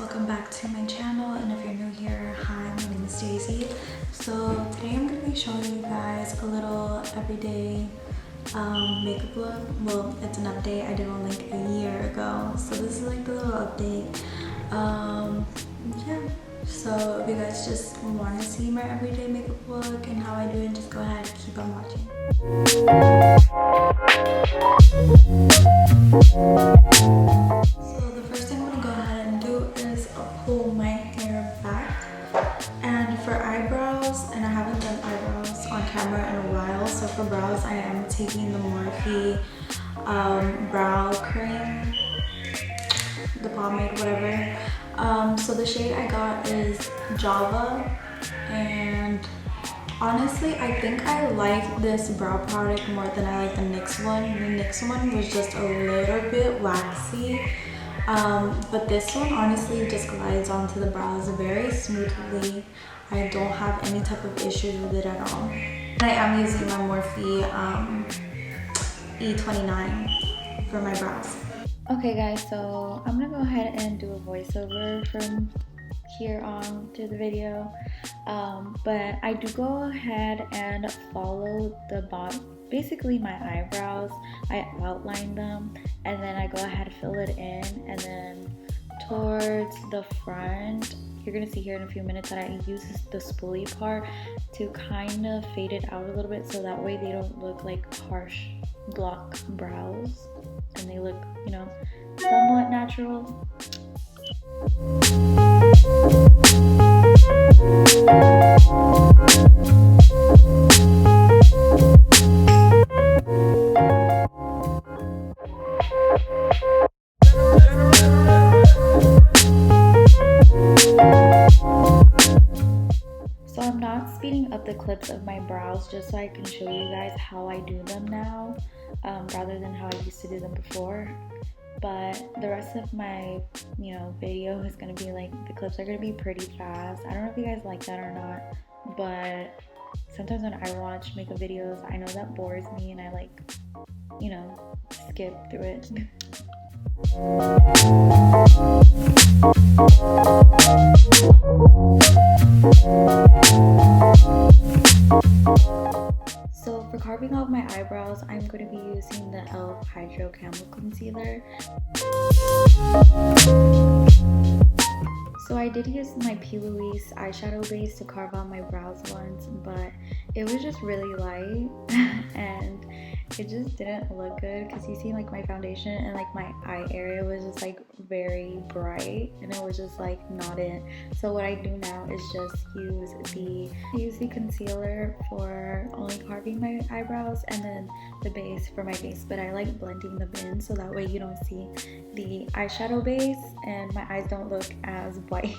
welcome back to my channel, and if you're new here, hi, my name is Daisy. So today I'm going to be showing you guys a little everyday makeup look. Well, it's an update I did one like a year ago, so this is like the little update. Yeah, so if you guys just want to see my everyday makeup look and how I do it, just go ahead and keep on watching. So the first thing I'm going to go ahead and do is pull my hair back. And for eyebrows, and I haven't done eyebrows on camera in a while, so for brows I am taking the Morphe brow cream, the pomade, whatever. So the shade I got is Java, and honestly I think I like this brow product more than I like the NYX one. The NYX one was just a little bit waxy, but this one honestly just glides onto the brows very smoothly. I don't have any type of issues with it at all. And I am using my Morphe E29 for my brows. Okay guys, so I'm gonna go ahead and do a voiceover from here on to the video, but I do go ahead and follow the basically my eyebrows. I outline them and then I go ahead and fill it in, and then towards the front you're gonna see here in a few minutes that I use the spoolie part to kind of fade it out a little bit, so that way they don't look like harsh block brows and they look, you know, somewhat natural. So I'm not speeding up the clips of my brows just so I can show you guys how I do them now, rather than how I used to do them before. But the rest of my, video is gonna be like, the clips are gonna be pretty fast. I don't know if you guys like that or not, but sometimes when I watch makeup videos, I know that bores me and I like, skip through it. So for carving out my eyebrows, I'm going to be using the e.l.f. Hydro Camo Concealer. So I did use my p.louise eyeshadow base to carve out my brows once, but it was just really light and it just didn't look good, because you see like my foundation and like my eye area was just like very bright and it was just like not in. So what I do now is just use the concealer for only carving my eyebrows and then the base for my base, but I like blending them in so that way you don't see the eyeshadow base and my eyes don't look as white.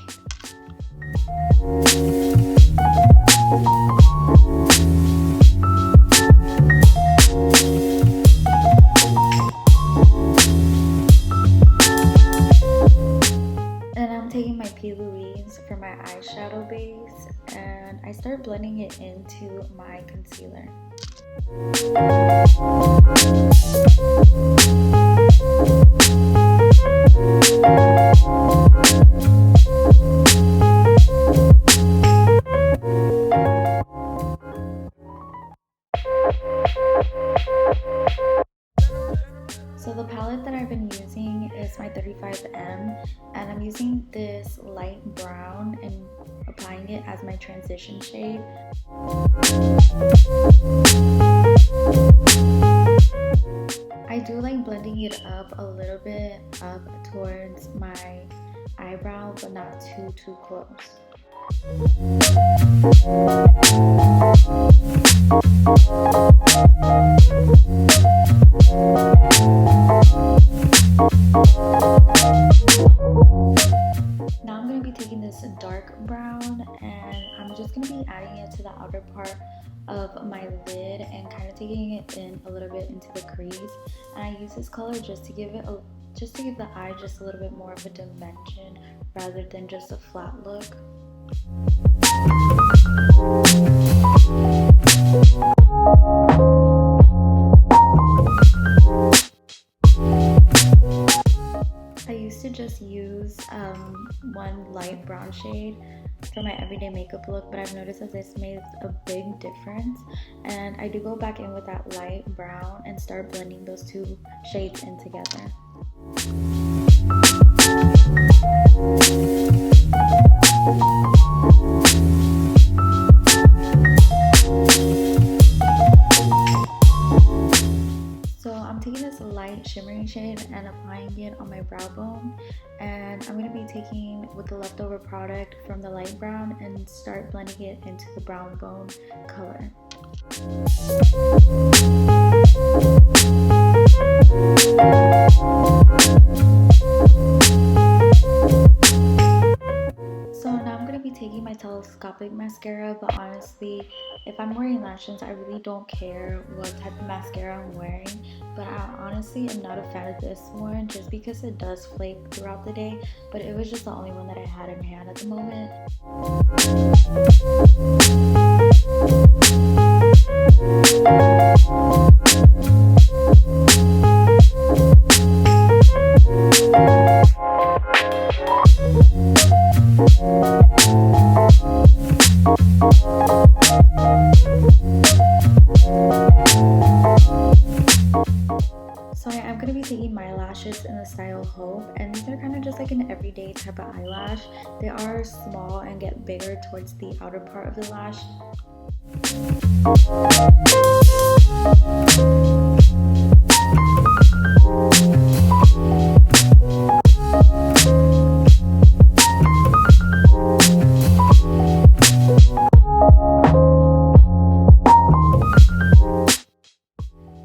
And I'm taking my p.louise for my eyeshadow base and I start blending it into my concealer. So the palette that I've been using is my 35M, and I'm using this light brown and applying it as my transition shade. I do like blending it up a little bit up towards my eyebrow, but not too close. Now I'm going to be taking this dark brown and I'm just going to be adding it to the outer part of my lid and kind of taking it in a little bit into the crease. And I use this color just to give the eye just a little bit more of a dimension rather than just a flat look. I used to just just use one light brown shade for my everyday makeup look, but I've noticed that this makes a big difference, and I do go back in with that light brown and start blending those two shades in together. So I'm taking this light shimmering shade and applying it on my brow bone, and I'm going to be taking with the leftover product from the light brown and start blending it into the brown bone color. So now I'm going to be taking my telescopic mascara, but honestly, if I'm wearing lashes, I really don't care what type of mascara I'm wearing, but I honestly am not a fan of this one just because it does flake throughout the day, but it was just the only one that I had in hand at the moment. So I am going to be taking my lashes in the style Hope, and these are kind of just like an everyday type of eyelash. They are small and get bigger towards the outer part of the lash.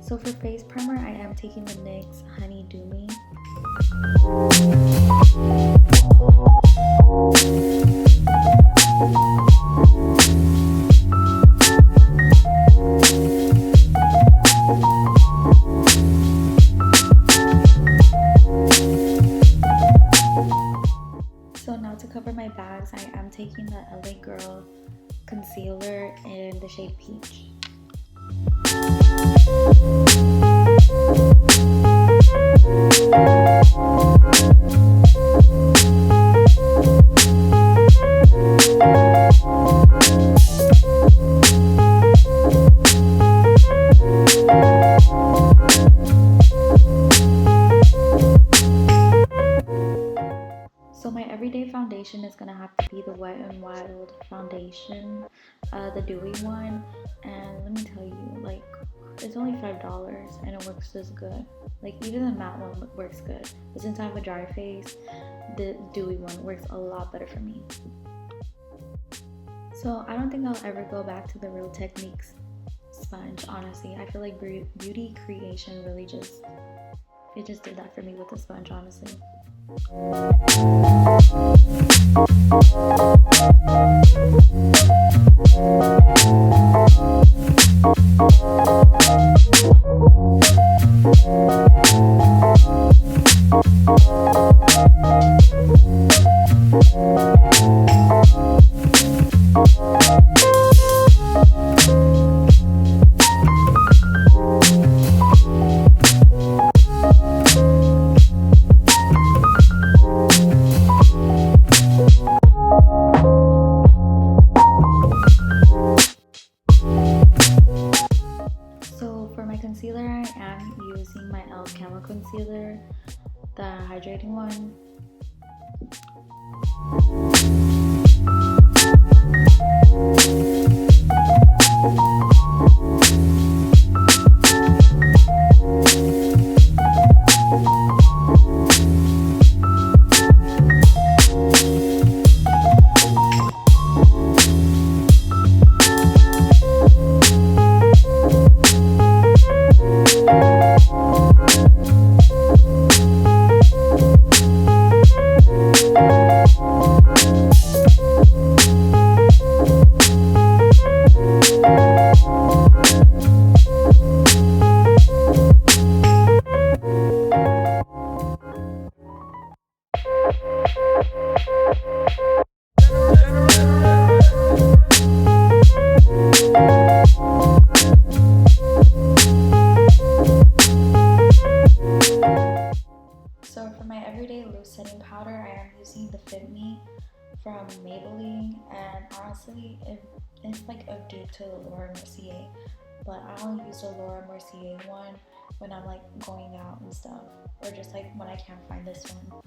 So for face primer, I am taking the NYX Honey Do Me. So now to cover my bags, I am taking the LA Girl concealer in the shade Peach. So my everyday foundation is going to have to be the Wet n Wild foundation, the dewy one, and let me tell you, like, it's only $5 and it works this good. Like, even the matte one works good, but since I have a dry face, the dewy one works a lot better for me. So I don't think I'll ever go back to the Real Techniques sponge, honestly. I feel like Beauty Creation really just did that for me with the sponge, honestly. to fit me from Maybelline, and honestly it's like a dupe to the Laura Mercier, but I only use the Laura Mercier one when I'm like going out and stuff, or just like when I can't find this one.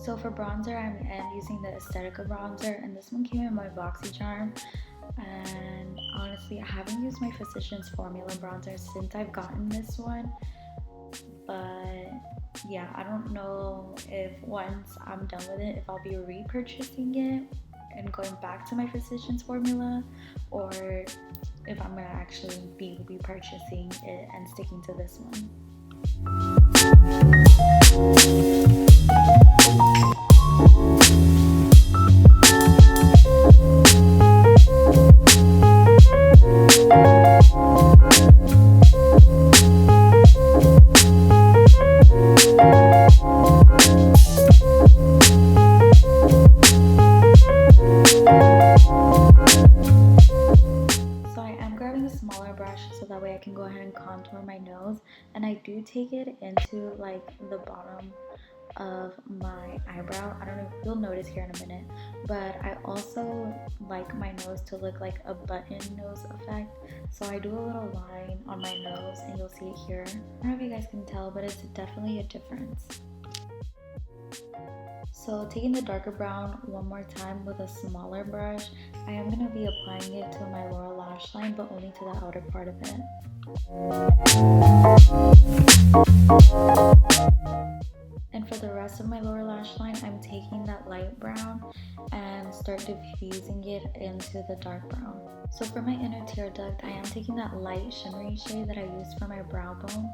So for bronzer, I am using the Aesthetica bronzer, and this one came in my BoxyCharm. And honestly, I haven't used my Physicians Formula bronzer since I've gotten this one. But yeah, I don't know if once I'm done with it, if I'll be repurchasing it and going back to my Physicians Formula, or if I'm gonna actually be repurchasing it and sticking to this one. So that way I can go ahead and contour my nose, and I do take it into like the bottom of my eyebrow. I don't know if you'll notice here in a minute, but I also like my nose to look like a button nose effect, so I do a little line on my nose, and you'll see it here. I don't know if you guys can tell, but it's definitely a difference. So taking the darker brown one more time with a smaller brush, I am going to be applying it to my lower lash line, but only to the outer part of it. And for the rest of my lower lash line, I'm taking that light brown and start diffusing it into the dark brown. So for my inner tear duct, I am taking that light shimmery shade that I used for my brow bone.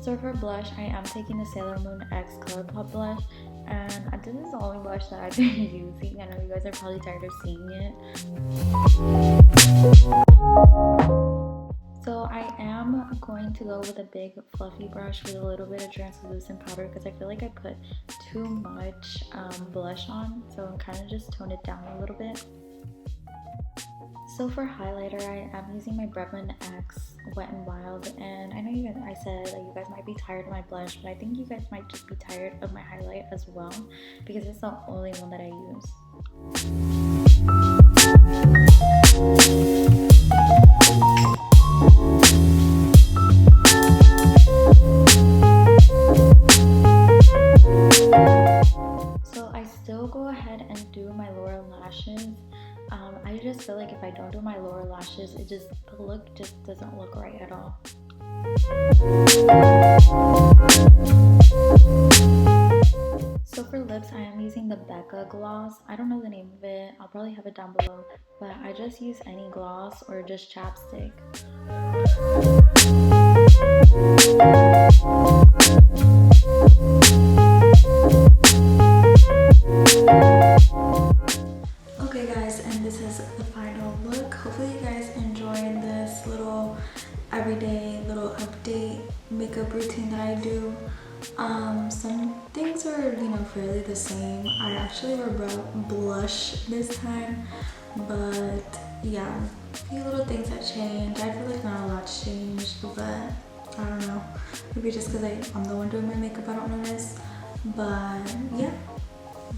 So for blush, I am taking the Sailor Moon X Colourpop blush, and this is the only blush that I've been using. I know you guys are probably tired of seeing it. So I am going to go with a big fluffy brush with a little bit of translucent powder, because I feel like I put too much blush on, so I'm kind of just tone it down a little bit. So for highlighter, I am using my Bretman X Wet n Wild, and I know I said that you guys might be tired of my blush, but I think you guys might just be tired of my highlight as well, because it's the only one that I use. So I still go ahead and do my lower lashes. I just feel like if I don't do my lower lashes, the look just doesn't look right at all. So for lips, I am using the Becca gloss. I don't know the name of it. I'll probably have it down below, but I just use any gloss or just chapstick. Okay guys, and this is the final look. Hopefully you guys enjoyed this little everyday little update makeup routine that I do. Some things are, fairly the same. I actually wear blush this time, but yeah, a few little things that changed. I feel like not a lot's changed, but I don't know. Maybe just because I'm the one doing my makeup, I don't notice. But yeah,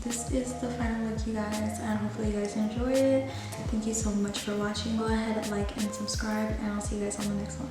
this is the final look, you guys, and hopefully you guys enjoyed it. Thank you so much for watching. Go ahead, like and subscribe, and I'll see you guys on the next one.